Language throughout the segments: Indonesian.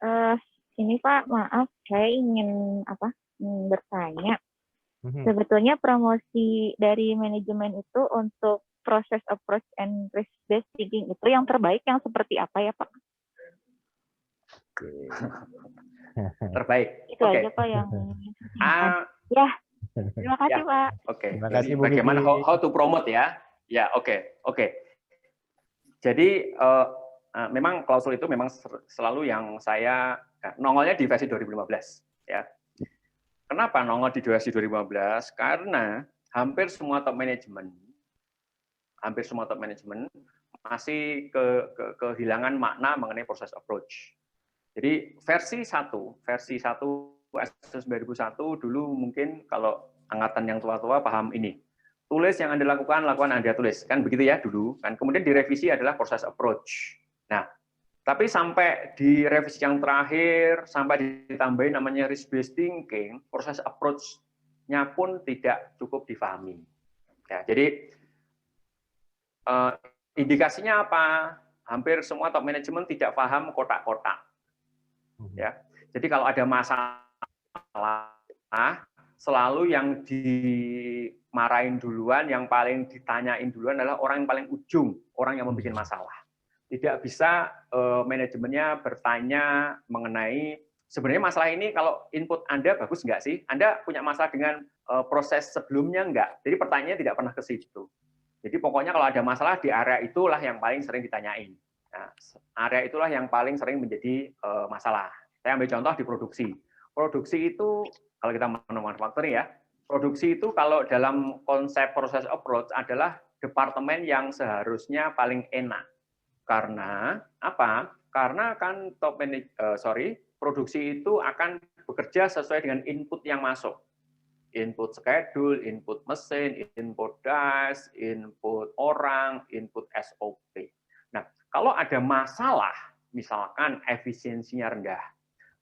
Eh, ini Pak, maaf, saya ingin bertanya. Sebetulnya promosi dari manajemen itu untuk proses approach and risk-based thinking itu yang terbaik yang seperti apa ya Pak? Terbaik. Itu aja Pak yang ya. Terima kasih Pak. Oke. Terima kasih Bu Bagaimana Kiki. how to promote ya? Ya, oke. Jadi memang klausul itu memang selalu yang saya nongolnya di versi 2015 ya. Kenapa nongol di versi 2015? Karena hampir semua top management masih kehilangan makna mengenai proses approach. Jadi versi 1 SS 2001 dulu mungkin kalau angkatan yang tua-tua paham ini. Tulis yang Anda lakukan Anda tulis. Kan begitu ya dulu. Kan kemudian direvisi adalah proses approach. Nah, tapi sampai di revisi yang terakhir, sampai ditambahin namanya risk-based thinking, proses approach-nya pun tidak cukup difahami. Ya, jadi indikasinya apa? Hampir semua top manajemen tidak paham kotak-kotak. Ya, jadi kalau ada masalah, selalu yang dimarahin duluan, yang paling ditanyain duluan adalah orang yang paling ujung, orang yang membuat masalah. Tidak bisa manajemennya bertanya mengenai sebenarnya masalah ini kalau input Anda bagus nggak sih? Anda punya masalah dengan proses sebelumnya nggak? Jadi pertanyaannya tidak pernah ke situ. Jadi pokoknya kalau ada masalah di area itulah yang paling sering ditanyain. Nah, area itulah yang paling sering menjadi masalah. Saya ambil contoh di produksi. Produksi itu kalau kita manufacturing ya, produksi itu kalau dalam konsep proses approach adalah departemen yang seharusnya paling enak. Karena apa? Karena kan produksi itu akan bekerja sesuai dengan input yang masuk. Input schedule, input mesin, input das, input orang, input SOP. Nah, kalau ada masalah, misalkan efisiensinya rendah,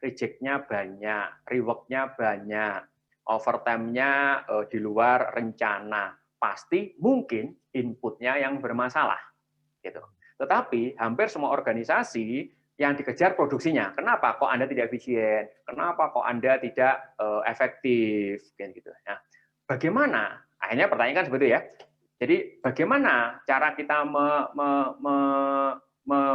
reject-nya banyak, rework-nya banyak, overtime-nya di luar rencana, pasti mungkin input-nya yang bermasalah. Gitu. Tetapi hampir semua organisasi yang dikejar produksinya. Kenapa kok Anda tidak efisien? Kenapa kok Anda tidak efektif? Gitu. Nah, bagaimana? Akhirnya pertanyaan kan seperti itu ya. Jadi bagaimana cara kita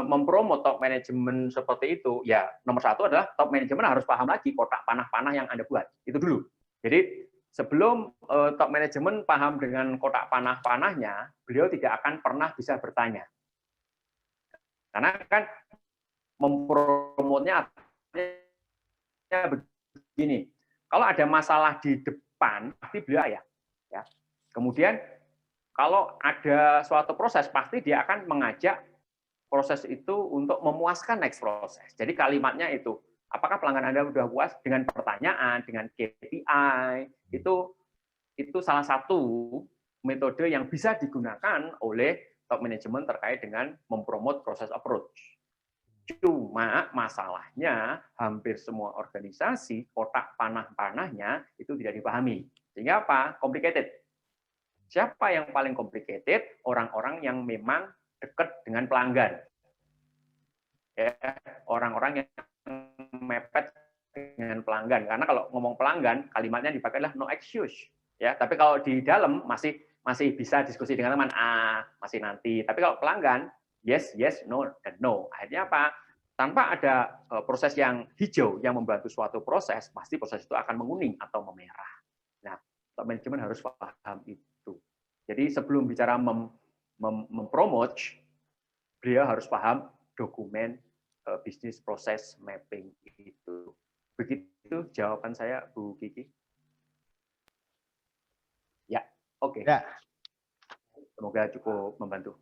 mempromot top manajemen seperti itu? Ya, nomor satu adalah top manajemen harus paham lagi kotak panah-panah yang Anda buat. Itu dulu. Jadi sebelum top manajemen paham dengan kotak panah-panahnya, beliau tidak akan pernah bisa bertanya. Karena kan mempromotnya begini, kalau ada masalah di depan pasti beliau ya. Kemudian kalau ada suatu proses pasti dia akan mengajak proses itu untuk memuaskan next proses. Jadi kalimatnya itu, apakah pelanggan Anda sudah puas dengan pertanyaan, dengan KPI, itu salah satu metode yang bisa digunakan oleh top management terkait dengan mempromot proses approach. Cuma masalahnya hampir semua organisasi kotak panah-panahnya itu tidak dipahami. Sehingga apa? Complicated. Siapa yang paling complicated? Orang-orang yang memang dekat dengan pelanggan. Ya, orang-orang yang mepet dengan pelanggan. Karena kalau ngomong pelanggan, kalimatnya dipakai adalah no excuse. Ya, tapi kalau di dalam masih bisa diskusi dengan teman, masih nanti. Tapi kalau pelanggan, yes, no, dan no. Akhirnya apa? Tanpa ada proses yang hijau yang membantu suatu proses, pasti proses itu akan menguning atau memerah. Nah, top manajemen harus paham itu. Jadi sebelum bicara mempromote, beliau harus paham dokumen bisnis proses mapping itu. Begitu jawaban saya, Bu Kiki. Ya, oke. Ya. Semoga cukup membantu.